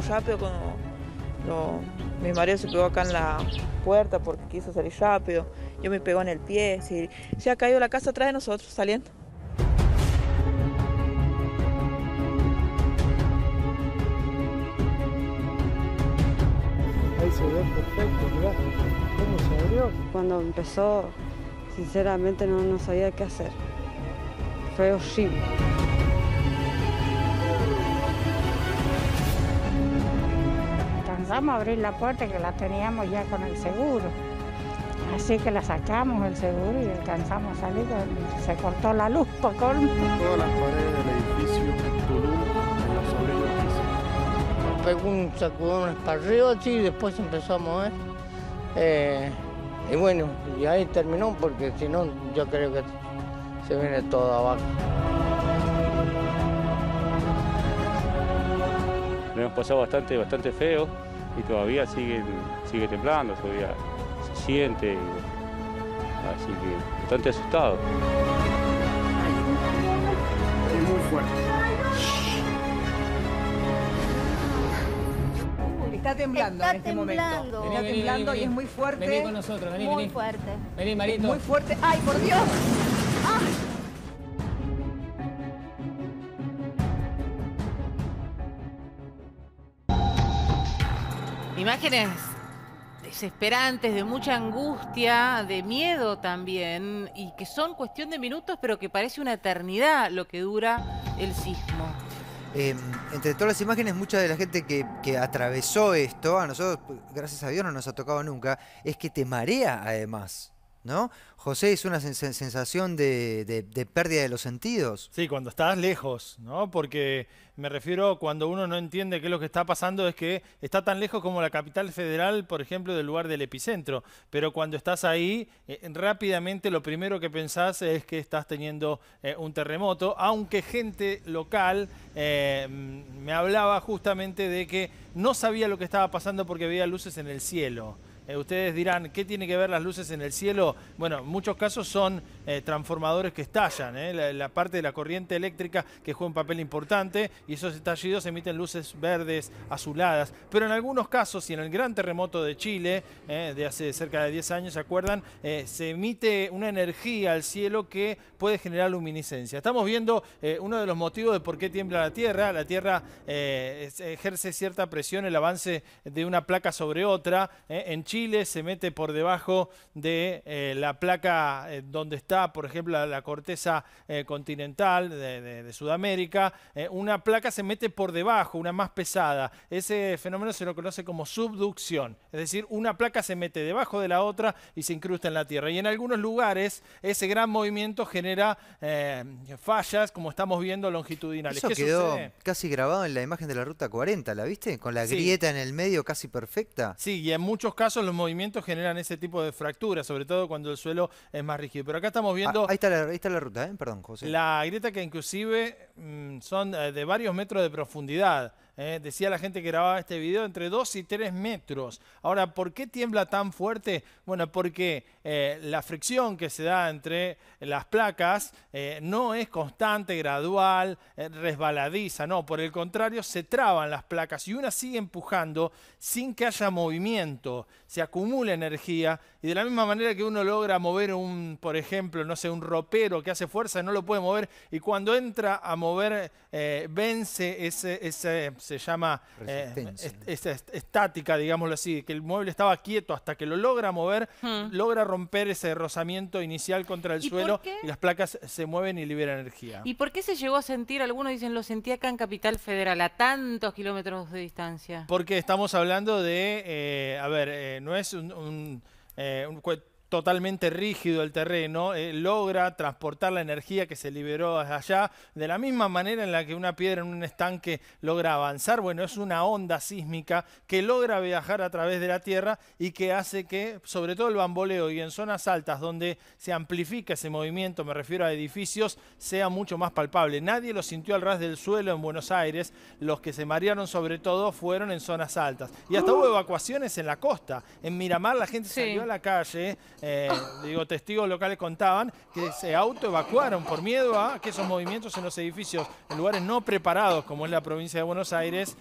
Rápido mi marido se pegó acá en la puerta porque quiso salir rápido, yo me pegó en el pie, se ha caído la casa atrás de nosotros saliendo. Ahí se ve perfecto, mirá cómo se abrió. Cuando empezó, sinceramente no sabía qué hacer, fue horrible. Alcanzamos a abrir la puerta que la teníamos ya con el seguro. Así que la sacamos el seguro y alcanzamos a salir. Se cortó la luz por colmo. Todas las paredes del edificio Tulum en los sobrevivientes. Pegó un sacudón para arriba así, y después se empezó a mover. Y bueno, y ahí terminó porque si no yo creo que se viene todo abajo. Lo hemos pasado bastante feo y todavía sigue temblando, todavía se siente, así que bastante asustado. Es muy fuerte. Está temblando en este momento. Está temblando y es muy fuerte. Vení con nosotros, vení. Muy fuerte. Vení, Marito. Muy fuerte. ¡Ay, por Dios! ¡Ah! Imágenes desesperantes, de mucha angustia, de miedo también, y que son cuestión de minutos, pero que parece una eternidad lo que dura el sismo. Entre todas las imágenes, mucha de la gente que atravesó esto, a nosotros, gracias a Dios, no nos ha tocado nunca, es que te marea además, ¿no? José, es una sensación de pérdida de los sentidos. Sí, cuando estás lejos, ¿no? Porque me refiero cuando uno no entiende qué es lo que está pasando, es que está tan lejos como la capital federal, por ejemplo, del lugar del epicentro. Pero cuando estás ahí, rápidamente lo primero que pensás es que estás teniendo un terremoto, aunque gente local me hablaba justamente de que no sabía lo que estaba pasando porque veía luces en el cielo. Ustedes dirán, ¿qué tiene que ver las luces en el cielo? Bueno, en muchos casos son transformadores que estallan, la parte de la corriente eléctrica que juega un papel importante, y esos estallidos emiten luces verdes, azuladas. Pero en algunos casos, y en el gran terremoto de Chile, de hace cerca de 10 años, ¿se acuerdan? Se emite una energía al cielo que puede generar luminiscencia. Estamos viendo uno de los motivos de por qué tiembla la Tierra. La Tierra ejerce cierta presión, el avance de una placa sobre otra. En Chile se mete por debajo de la placa donde está, por ejemplo, la corteza continental de Sudamérica. Una placa se mete por debajo, una más pesada. Ese fenómeno se lo conoce como subducción. Es decir, una placa se mete debajo de la otra y se incrusta en la Tierra. Y en algunos lugares ese gran movimiento genera fallas, como estamos viendo, longitudinales. Eso ¿Qué quedó sucede? casi grabado en la imagen de la Ruta 40, ¿la viste? Con la grieta en el medio casi perfecta. Sí, y en muchos casos los movimientos generan ese tipo de fracturas, sobre todo cuando el suelo es más rígido. Pero acá estamos viendo... Ahí está la ruta, perdón, José. La grieta que inclusive son de varios metros de profundidad. Decía la gente que grababa este video, entre 2 y 3 metros. Ahora, ¿por qué tiembla tan fuerte? Bueno, porque la fricción que se da entre las placas no es constante, gradual, resbaladiza. No, por el contrario, se traban las placas y una sigue empujando sin que haya movimiento. Se acumula energía y de la misma manera que uno logra mover por ejemplo, no sé, un ropero que hace fuerza, no lo puede mover, y cuando entra a mover, vence se llama estática, digámoslo así, que el mueble estaba quieto hasta que lo logra mover, logra romper ese rozamiento inicial contra el suelo y las placas se mueven y liberan energía. ¿Y por qué se llegó a sentir? Algunos dicen, lo sentí acá en Capital Federal, a tantos kilómetros de distancia. Porque estamos hablando de, no es totalmente rígido el terreno, logra transportar la energía que se liberó allá, de la misma manera en la que una piedra en un estanque logra avanzar. Bueno, es una onda sísmica que logra viajar a través de la Tierra y que hace que, sobre todo el bamboleo y en zonas altas donde se amplifica ese movimiento, me refiero a edificios, sea mucho más palpable. Nadie lo sintió al ras del suelo en Buenos Aires, los que se marearon sobre todo fueron en zonas altas. Y hasta hubo evacuaciones en la costa. En Miramar la gente salió a la calle, testigos locales contaban que se autoevacuaron por miedo a que esos movimientos en los edificios, en lugares no preparados como es la provincia de Buenos Aires,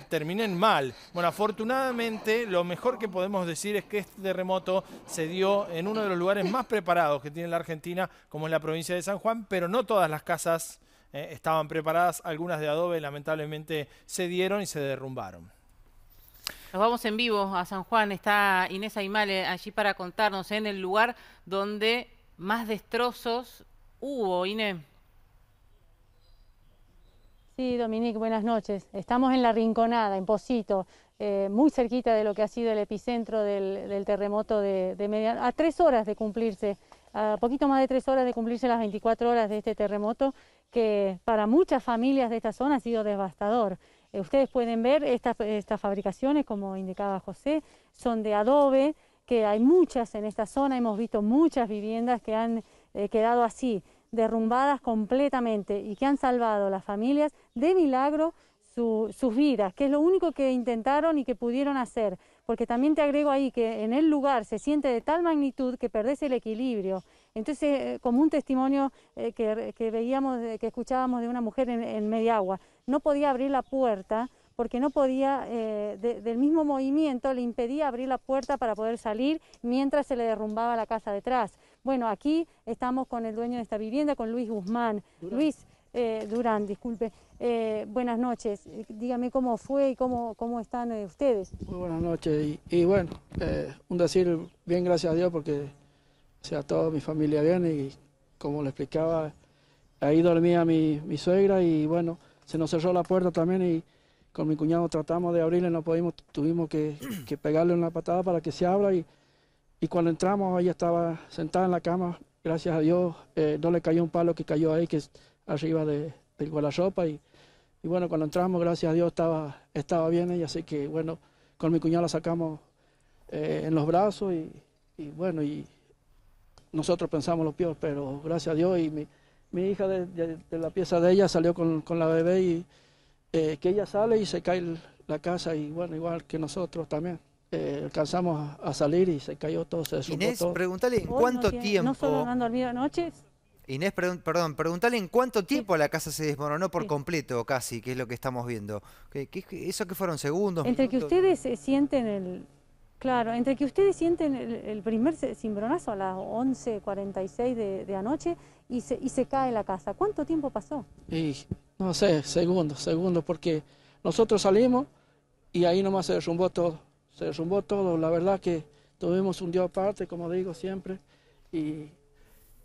terminen mal. Bueno, afortunadamente lo mejor que podemos decir es que este terremoto se dio en uno de los lugares más preparados que tiene la Argentina, como es la provincia de San Juan, pero no todas las casas estaban preparadas, algunas de adobe lamentablemente se dieron y se derrumbaron. Nos vamos en vivo a San Juan, está Inés Aimale allí para contarnos en el lugar donde más destrozos hubo. Inés. Sí, Dominique, buenas noches. Estamos en La Rinconada, en Pocito, muy cerquita de lo que ha sido el epicentro del terremoto a 3 horas de cumplirse, a poquito más de 3 horas de cumplirse las 24 horas de este terremoto, que para muchas familias de esta zona ha sido devastador. Ustedes pueden ver estas fabricaciones, como indicaba José, son de adobe, que hay muchas en esta zona, hemos visto muchas viviendas que han quedado así, derrumbadas completamente y que han salvado las familias de milagro sus vidas, que es lo único que intentaron y que pudieron hacer, porque también te agrego ahí que en el lugar se siente de tal magnitud que perdés el equilibrio. Entonces, como un testimonio que veíamos, que escuchábamos de una mujer en Mediagua, no podía abrir la puerta porque no podía, del mismo movimiento le impedía abrir la puerta para poder salir mientras se le derrumbaba la casa detrás. Bueno, aquí estamos con el dueño de esta vivienda, con Luis Guzmán. Luis Durán, disculpe. Buenas noches. Dígame cómo fue y cómo están ustedes. Muy buenas noches. Y bueno, un decir bien, gracias a Dios, porque toda mi familia bien y como le explicaba, ahí dormía mi suegra y bueno, se nos cerró la puerta también y con mi cuñado tratamos de abrirle, no pudimos, tuvimos que pegarle una patada para que se abra y cuando entramos ella estaba sentada en la cama, gracias a Dios no le cayó un palo que cayó ahí, que es arriba del guardarropa y bueno, cuando entramos, gracias a Dios estaba bien ella, así que bueno, con mi cuñado la sacamos en los brazos y bueno, y nosotros pensamos lo peor, pero gracias a Dios y mi hija de la pieza de ella salió con la bebé y que ella sale y se cae la casa y bueno, igual que nosotros también. Alcanzamos a salir y se cayó todo, se derrumbó Inés, todo. pregúntale en cuánto tiempo... ¿No solo han dormido anoches? Inés, perdón, pregúntale en cuánto tiempo la casa se desmoronó por completo casi, que es lo que estamos viendo. ¿Eso que fueron segundos? Entre minutos? que ustedes sienten entre que ustedes sienten el primer cimbronazo a las 11:46 de anoche y se cae la casa. ¿Cuánto tiempo pasó? Y no sé, segundos, porque nosotros salimos y ahí nomás se derrumbó todo, la verdad que tuvimos un Dios aparte, como digo siempre, y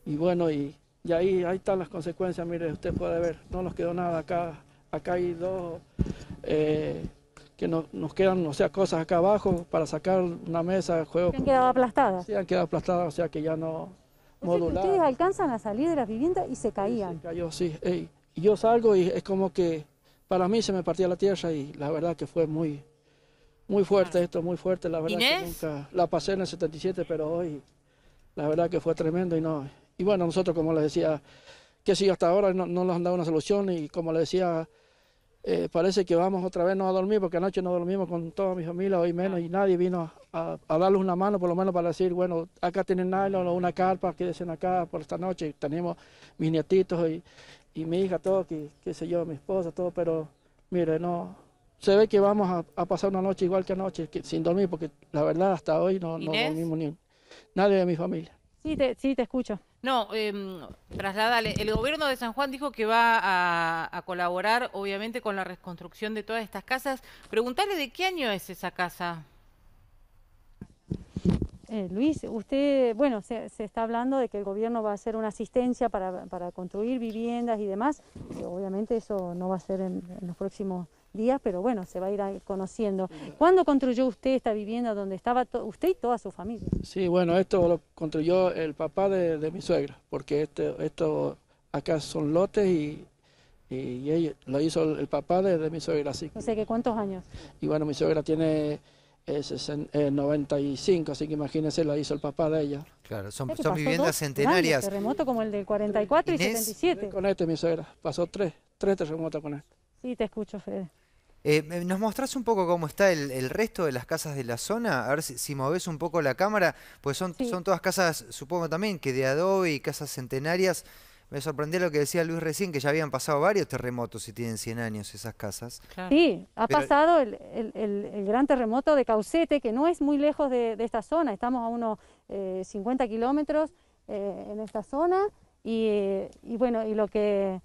bueno, y ahí están las consecuencias, mire, usted puede ver, no nos quedó nada acá hay dos que nos quedan, o sea, cosas acá abajo para sacar una mesa de juego. ¿Han quedado aplastadas? Sí, han quedado aplastadas, o sea que ya no moduladas. Ustedes alcanzan a salir de las viviendas y se caían. Sí, se cayó, sí. Y yo salgo y es como que para mí se me partía la tierra y la verdad que fue muy fuerte esto, muy fuerte. La verdad que nunca la pasé en el 77, pero hoy la verdad que fue tremendo y bueno, nosotros como les decía, que si hasta ahora no nos han dado una solución y como les decía, parece que vamos otra vez no a dormir porque anoche no dormimos con toda mi familia, hoy menos, y nadie vino a darles una mano por lo menos para decir, bueno, acá tienen nylon o una carpa, quédense acá por esta noche. Tenemos mis nietitos y mi hija, todo, qué sé yo, mi esposa, todo, pero mire, no, se ve que vamos a pasar una noche igual que anoche, sin dormir, porque la verdad hasta hoy no dormimos nadie de mi familia. Sí, te escucho. No, trasladale. El gobierno de San Juan dijo que va a colaborar, obviamente, con la reconstrucción de todas estas casas. Preguntale de qué año es esa casa. Luis, usted, bueno, se está hablando de que el gobierno va a hacer una asistencia para construir viviendas y demás. Obviamente eso no va a ser en los próximos días, pero bueno, se va a ir conociendo. ¿Cuándo construyó usted esta vivienda donde estaba usted y toda su familia? Sí, bueno, esto lo construyó el papá de mi suegra, porque esto acá son lotes y ella, lo hizo el papá de mi suegra, así. No sé, ¿qué cuántos años? Y bueno, mi suegra tiene 95, así que imagínense, lo hizo el papá de ella. Claro, son viviendas centenarias. Terremoto como el del 44 Inés, y 77. Con este, mi suegra, pasó tres terremotos con este. Sí, te escucho, Fede. ¿Nos mostrás un poco cómo está el resto de las casas de la zona? A ver si movés un poco la cámara, pues son todas casas, supongo también, que de adobe y casas centenarias. Me sorprendió lo que decía Luis recién, que ya habían pasado varios terremotos y tienen 100 años esas casas. Claro. Sí, pasado el gran terremoto de Caucete, que no es muy lejos de esta zona. Estamos a unos 50 kilómetros en esta zona y bueno, y lo que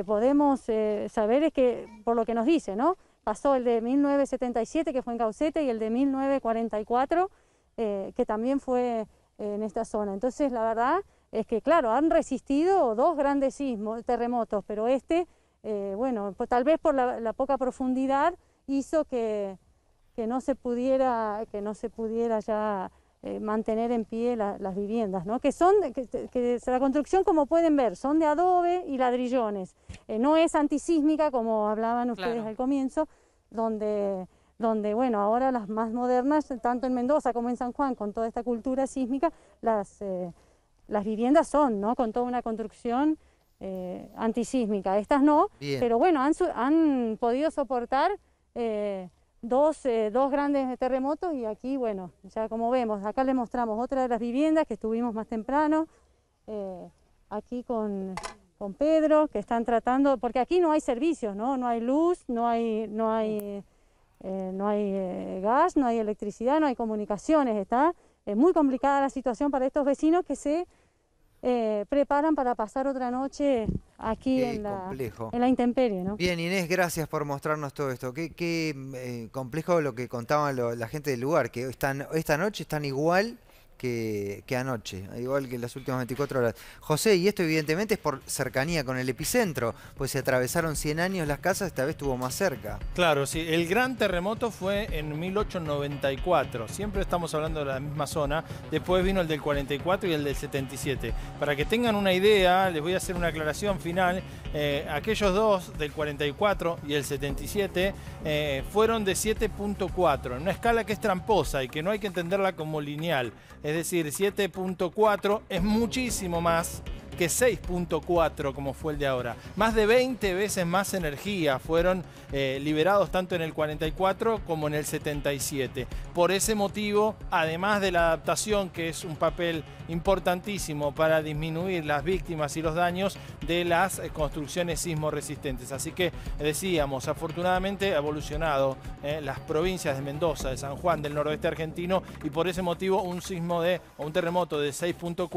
podemos saber es que, por lo que nos dice, ¿no? Pasó el de 1977, que fue en Caucete, y el de 1944, que también fue en esta zona. Entonces, la verdad es que, claro, han resistido dos grandes terremotos, pero bueno, pues, tal vez por la poca profundidad hizo que no se pudiera ya mantener en pie las viviendas, ¿no? Que la construcción, como pueden ver, son de adobe y ladrillones. No es antisísmica, como hablaban ustedes al comienzo, donde bueno, ahora las más modernas, tanto en Mendoza como en San Juan, con toda esta cultura sísmica, las viviendas son, ¿no? Con toda una construcción antisísmica. Estas no, pero bueno, han podido soportar dos grandes terremotos, y aquí, bueno, ya como vemos, acá les mostramos otra de las viviendas que estuvimos más temprano, aquí con Pedro, que están tratando, porque aquí no hay servicios, ¿no? No hay luz, no hay gas, no hay electricidad, no hay comunicaciones. Está muy complicada la situación para estos vecinos que se preparan para pasar otra noche aquí en la intemperie, ¿no? Bien, Inés, gracias por mostrarnos todo esto. Qué complejo lo que contaban la gente del lugar, que esta noche están igual que anoche, igual que las últimas 24 horas. José, y esto evidentemente es por cercanía con el epicentro, pues se atravesaron 100 años las casas, esta vez estuvo más cerca. Claro, sí, el gran terremoto fue en 1894, siempre estamos hablando de la misma zona, después vino el del 44 y el del 77. Para que tengan una idea, les voy a hacer una aclaración final, aquellos dos del 44 y el 77 fueron de 7.4, en una escala que es tramposa y que no hay que entenderla como lineal. Es decir, 7.4 es muchísimo más que 6.4 como fue el de ahora. Más de 20 veces más energía fueron liberados tanto en el 44 como en el 77. Por ese motivo, además de la adaptación, que es un papel importantísimo para disminuir las víctimas y los daños de las construcciones sismo resistentes. Así que decíamos, afortunadamente ha evolucionado las provincias de Mendoza, de San Juan, del noroeste argentino, y por ese motivo un terremoto de 6.4